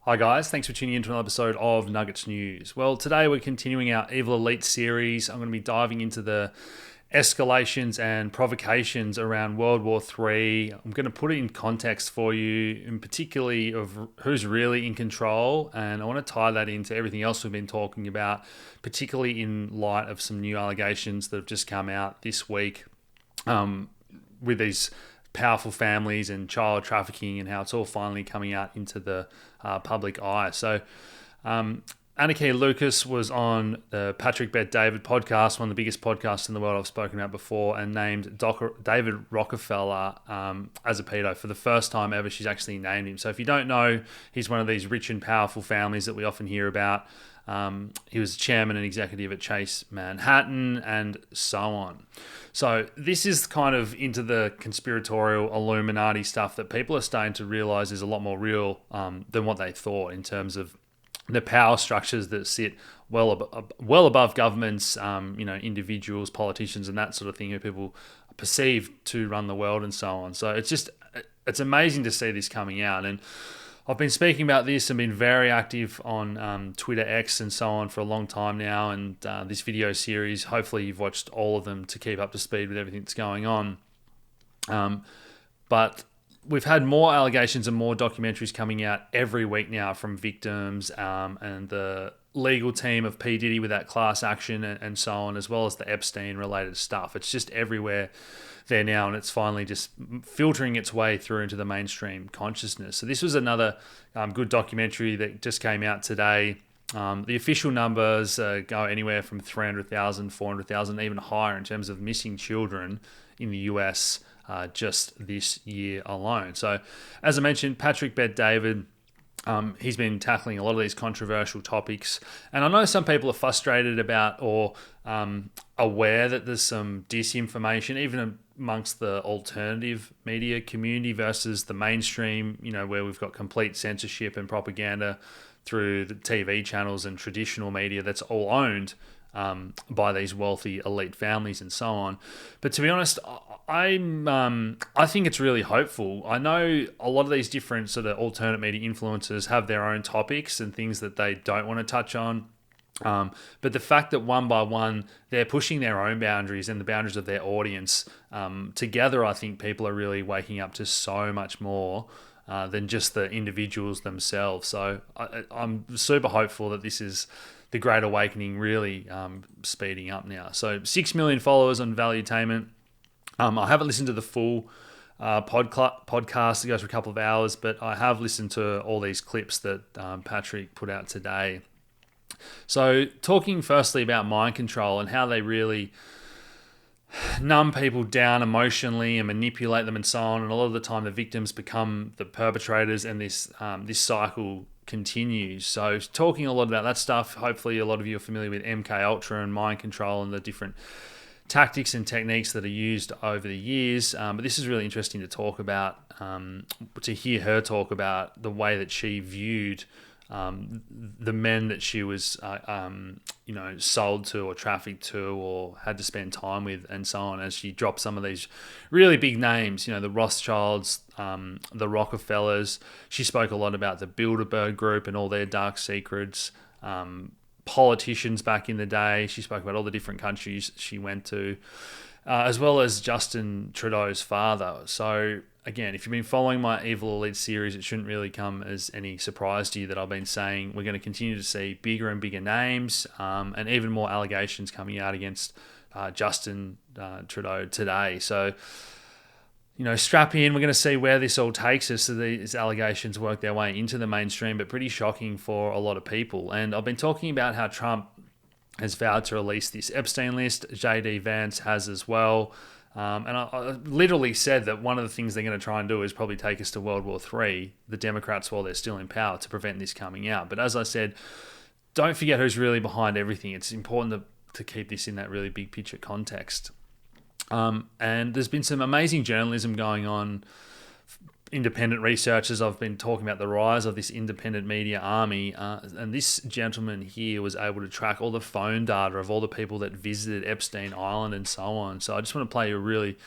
Hi guys, thanks for tuning in to another episode of Nuggets News. Well, today we're continuing our Evil Elite series. I'm going to be diving into the escalations and provocations around World War III. I'm going to put it in context for you, in particularly of who's really in control, and I want to tie that into everything else we've been talking about, particularly in light of some new allegations that have just come out this week with these powerful families and child trafficking and how it's all finally coming out into the public eye. So Anarchy Lucas was on the Patrick Bet-David podcast, one of the biggest podcasts in the world I've spoken about before, and named David Rockefeller as a pedo. For the first time ever, she's actually named him. So if you don't know, he's one of these rich and powerful families that we often hear about. He was chairman and executive at Chase Manhattan and so on. So this is kind of into the conspiratorial Illuminati stuff that people are starting to realize is a lot more real than what they thought, in terms of the power structures that sit well above governments, individuals, politicians, and that sort of thing, who people perceive to run the world and so on. So it's amazing to see this coming out. And I've been speaking about this and been very active on Twitter, X, and so on for a long time now. And this video series, hopefully you've watched all of them to keep up to speed with everything that's going on. But we've had more allegations and more documentaries coming out every week now from victims and the legal team of P. Diddy with that class action and so on, as well as the Epstein-related stuff. It's just everywhere there now, and it's finally just filtering its way through into the mainstream consciousness. So this was another good documentary that just came out today. The official numbers go anywhere from 300,000, 400,000, even higher in terms of missing children in the US just this year alone. So as I mentioned, Patrick Bet-David, he's been tackling a lot of these controversial topics. And I know some people are frustrated about or aware that there's some disinformation, even amongst the alternative media community versus the mainstream, where we've got complete censorship and propaganda through the TV channels and traditional media that's all owned by these wealthy elite families and so on. But to be honest, I think it's really hopeful. I know a lot of these different sort of alternate media influencers have their own topics and things that they don't want to touch on. But the fact that one by one they're pushing their own boundaries and the boundaries of their audience together, I think people are really waking up to so much more than just the individuals themselves. So I'm super hopeful that this is the Great Awakening really speeding up now. So 6 million followers on Valuetainment. I haven't listened to the full podcast. It goes for a couple of hours, but I have listened to all these clips that Patrick put out today. So talking firstly about mind control and how they really numb people down emotionally and manipulate them and so on. And a lot of the time the victims become the perpetrators, and this cycle continues. So talking a lot about that stuff. Hopefully a lot of you are familiar with MK Ultra and mind control and the different tactics and techniques that are used over the years. But this is really interesting to talk about, to hear her talk about the way that she viewed the men that she was, sold to or trafficked to or had to spend time with and so on, as she dropped some of these really big names, the Rothschilds, the Rockefellers. She spoke a lot about the Bilderberg Group and all their dark secrets, politicians back in the day. She spoke about all the different countries she went to, as well as Justin Trudeau's father. So again, if you've been following my Evil Elite series, it shouldn't really come as any surprise to you that I've been saying we're going to continue to see bigger and bigger names and even more allegations coming out against Justin Trudeau today. So, strap in. We're going to see where this all takes us. So these allegations work their way into the mainstream, but pretty shocking for a lot of people. And I've been talking about how Trump has vowed to release this Epstein list. J.D. Vance has as well. And I literally said that one of the things they're going to try and do is probably take us to World War III, the Democrats, while they're still in power, to prevent this coming out. But as I said, don't forget who's really behind everything. It's important to keep this in that really big picture context. And there's been some amazing journalism going on. Independent researchers, I've been talking about the rise of this independent media army, and this gentleman here was able to track all the phone data of all the people that visited Epstein Island and so on. So I just want to play a really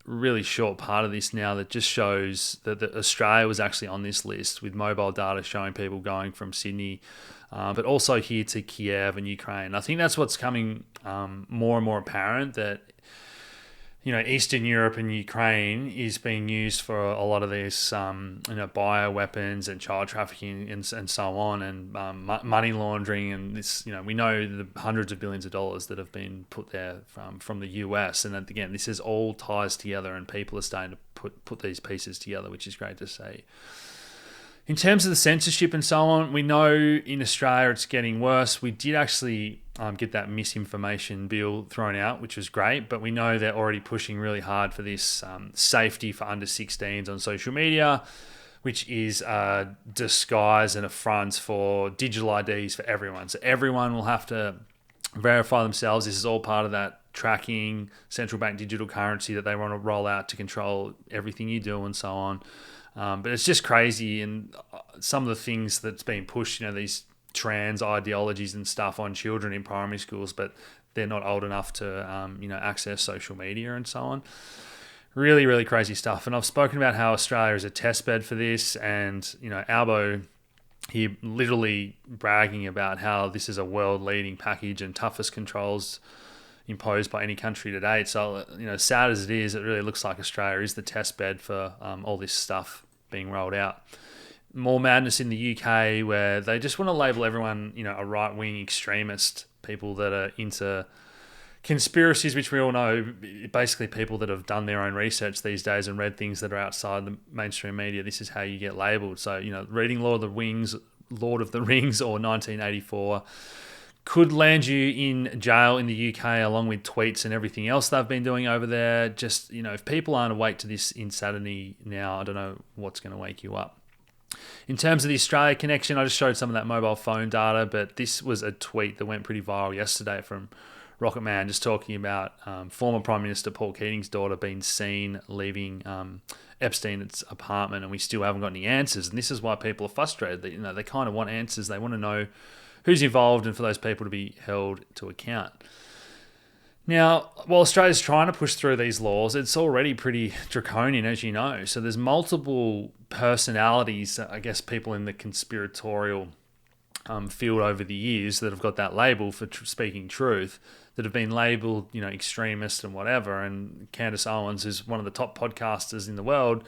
really short part of this now that just shows that Australia was actually on this list, with mobile data showing people going from Sydney, but also here to Kiev and Ukraine. I think that's what's coming more and more apparent, that Eastern Europe and Ukraine is being used for a lot of these, bioweapons and child trafficking and so on, and money laundering. And this, we know the hundreds of billions of dollars that have been put there from the US. And again, this is all ties together, and people are starting to put these pieces together, which is great to see. In terms of the censorship and so on, we know in Australia it's getting worse. We did actually get that misinformation bill thrown out, which was great, but we know they're already pushing really hard for this safety for under 16s on social media, which is a disguise and a front for digital IDs for everyone. So everyone will have to verify themselves. This is all part of that tracking central bank digital currency that they want to roll out to control everything you do and so on. But it's just crazy, and some of the things that's being pushed, these trans ideologies and stuff on children in primary schools, but they're not old enough to, access social media and so on. Really, really crazy stuff. And I've spoken about how Australia is a test bed for this, and, Albo here literally bragging about how this is a world-leading package and toughest controls imposed by any country to date. So, sad as it is, it really looks like Australia is the test bed for all this stuff being rolled out. More madness in the UK, where they just want to label everyone, a right-wing extremist, people that are into conspiracies, which we all know, basically people that have done their own research these days and read things that are outside the mainstream media. This is how you get labelled. So, reading Lord of the Rings or 1984 could land you in jail in the UK, along with tweets and everything else they've been doing over there. Just, if people aren't awake to this insanity now, I don't know what's going to wake you up. In terms of the Australia connection, I just showed some of that mobile phone data, but this was a tweet that went pretty viral yesterday from Rocket Man, just talking about former Prime Minister Paul Keating's daughter being seen leaving Epstein's apartment, and we still haven't got any answers. And this is why people are frustrated. That, they kind of want answers. They want to know who's involved, and for those people to be held to account. Now, while Australia's trying to push through these laws, it's already pretty draconian, as you know. So there's multiple personalities, I guess people in the conspiratorial field over the years that have got that label for speaking truth, that have been labelled, extremist and whatever. And Candace Owens is one of the top podcasters in the world.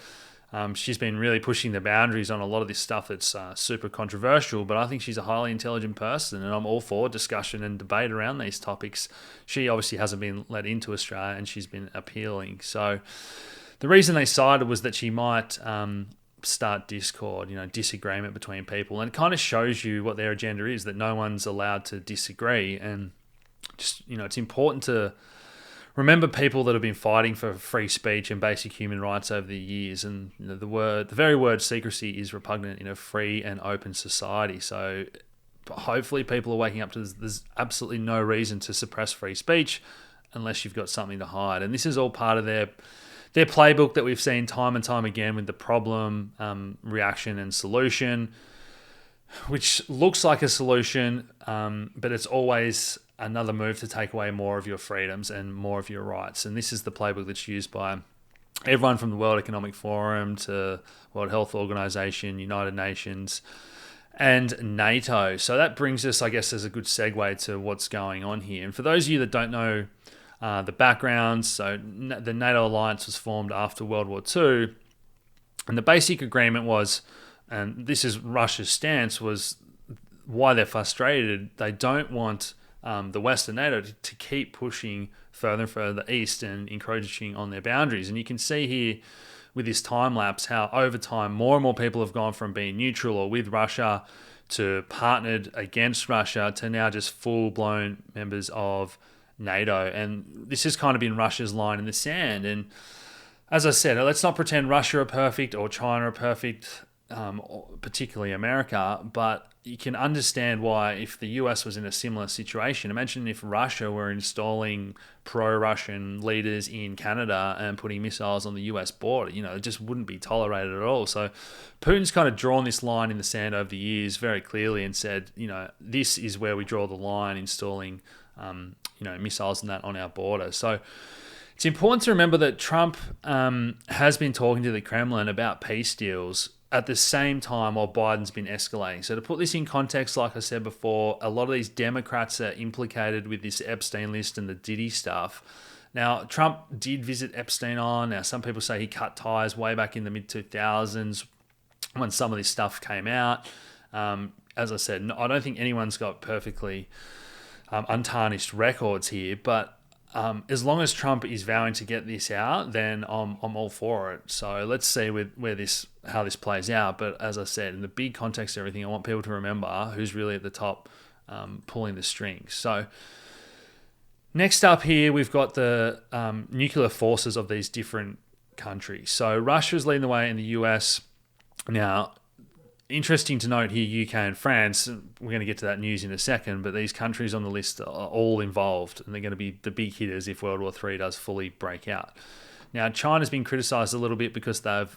She's been really pushing the boundaries on a lot of this stuff that's super controversial, but I think she's a highly intelligent person, and I'm all for discussion and debate around these topics. She obviously hasn't been let into Australia, and she's been appealing. So the reason they sided was that she might start discord, disagreement between people, and it kind of shows you what their agenda is, that no one's allowed to disagree. And just, it's important to remember people that have been fighting for free speech and basic human rights over the years, and the very word secrecy is repugnant in a free and open society. So hopefully people are waking up to this. There's absolutely no reason to suppress free speech unless you've got something to hide. And this is all part of their playbook that we've seen time and time again, with the problem, reaction and solution, which looks like a solution, but it's always another move to take away more of your freedoms and more of your rights. And this is the playbook that's used by everyone from the World Economic Forum to World Health Organization, United Nations, and NATO. So that brings us, I guess, as a good segue to what's going on here. And for those of you that don't know the background, so the NATO alliance was formed after World War II, and the basic agreement was, and this is Russia's stance, was why they're frustrated. They don't want the West and NATO to keep pushing further and further east and encroaching on their boundaries. And you can see here with this time lapse how over time more and more people have gone from being neutral or with Russia to partnered against Russia to now just full-blown members of NATO. And this has kind of been Russia's line in the sand. And as I said, let's not pretend Russia are perfect or China are perfect, particularly America, but you can understand why, if the US was in a similar situation, imagine if Russia were installing pro-Russian leaders in Canada and putting missiles on the US border. It just wouldn't be tolerated at all. So Putin's kind of drawn this line in the sand over the years very clearly and said, this is where we draw the line, installing, missiles and that on our border. So It's important to remember that Trump has been talking to the Kremlin about peace deals at the same time while Biden's been escalating. So to put this in context, like I said before, a lot of these Democrats are implicated with this Epstein list and the Diddy stuff. Now, Trump did visit Epstein on. Now, some people say he cut ties way back in the mid-2000s when some of this stuff came out. As I said, I don't think anyone's got perfectly untarnished records here, but as long as Trump is vowing to get this out, then I'm all for it. So let's see how this plays out. But as I said, in the big context of everything, I want people to remember who's really at the top pulling the strings. So next up here, we've got the nuclear forces of these different countries. So Russia's leading the way in the US. Now, interesting to note here, UK and France, we're going to get to that news in a second, but these countries on the list are all involved, and they're going to be the big hitters if World War III does fully break out. Now, China's been criticised a little bit because they've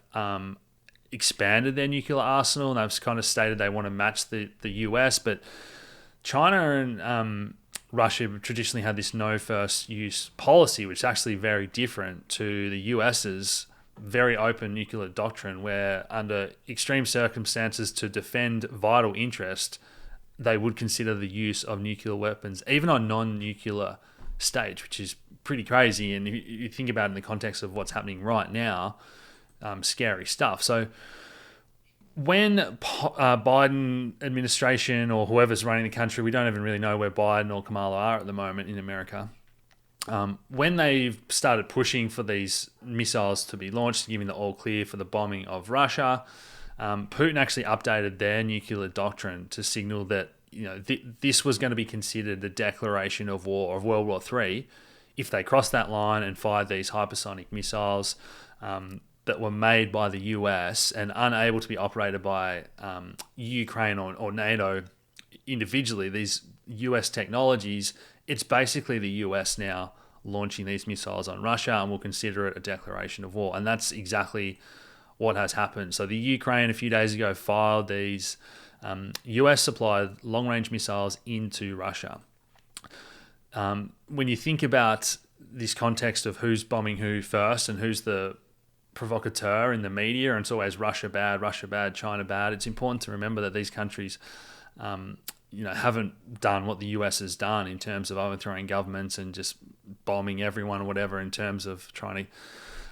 expanded their nuclear arsenal, and they've kind of stated they want to match the US, but China and Russia traditionally had this no first use policy, which is actually very different to the US's very open nuclear doctrine, where under extreme circumstances to defend vital interest, they would consider the use of nuclear weapons, even on non-nuclear stage, which is pretty crazy. And if you think about it in the context of what's happening right now, scary stuff. So when Biden administration or whoever's running the country, we don't even really know where Biden or Kamala are at the moment in America, when they've started pushing for these missiles to be launched, giving the all clear for the bombing of Russia, Putin actually updated their nuclear doctrine to signal that this was going to be considered a declaration of war, of World War III, if they crossed that line and fired these hypersonic missiles that were made by the US and unable to be operated by Ukraine or NATO individually. These US technologies, it's basically the US now launching these missiles on Russia, and we'll consider it a declaration of war. And that's exactly what has happened. So the Ukraine a few days ago fired these US supplied long-range missiles into Russia. When you think about this context of who's bombing who first and who's the provocateur in the media, and it's always Russia bad, China bad, it's important to remember that these countries haven't done what the US has done in terms of overthrowing governments and just bombing everyone or whatever in terms of trying to,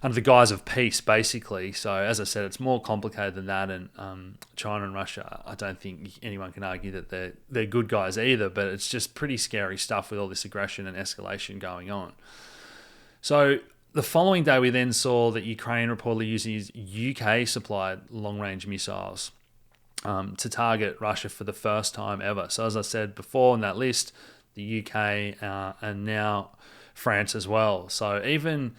under the guise of peace, basically. So as I said, it's more complicated than that. And China and Russia, I don't think anyone can argue that they're good guys either, but it's just pretty scary stuff with all this aggression and escalation going on. So the following day, we then saw that Ukraine reportedly uses UK-supplied long-range missiles to target Russia for the first time ever. So as I said before on that list, the UK and now France as well. So even,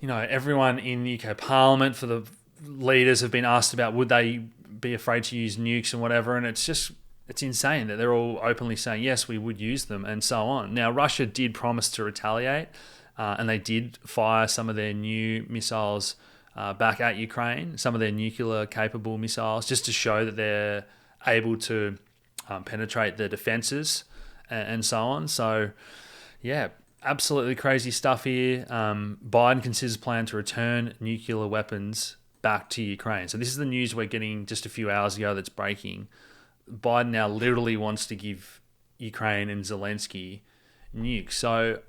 everyone in the UK Parliament, for the leaders, have been asked about would they be afraid to use nukes and whatever. And it's insane that they're all openly saying, yes, we would use them and so on. Now, Russia did promise to retaliate and they did fire some of their new missiles back at Ukraine, some of their nuclear-capable missiles, just to show that they're able to penetrate the defenses and so on. So, yeah, absolutely crazy stuff here. Biden considers a plan to return nuclear weapons back to Ukraine. So this is the news we're getting just a few hours ago that's breaking. Biden now literally wants to give Ukraine and Zelensky nukes. So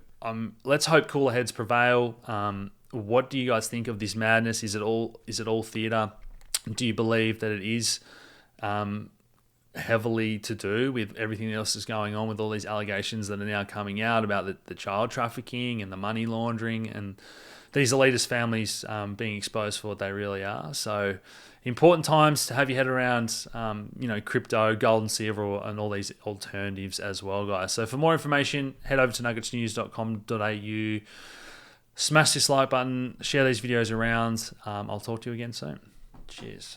let's hope cooler heads prevail. What do you guys think of this madness? Is it all theatre? Do you believe that it is heavily to do with everything else that's going on, with all these allegations that are now coming out about the child trafficking and the money laundering and these elitist families being exposed for what they really are? So important times to have your head around, crypto, gold and silver, and all these alternatives as well, guys. So for more information, head over to nuggetsnews.com.au. Smash this like button, share these videos around. I'll talk to you again soon. Cheers.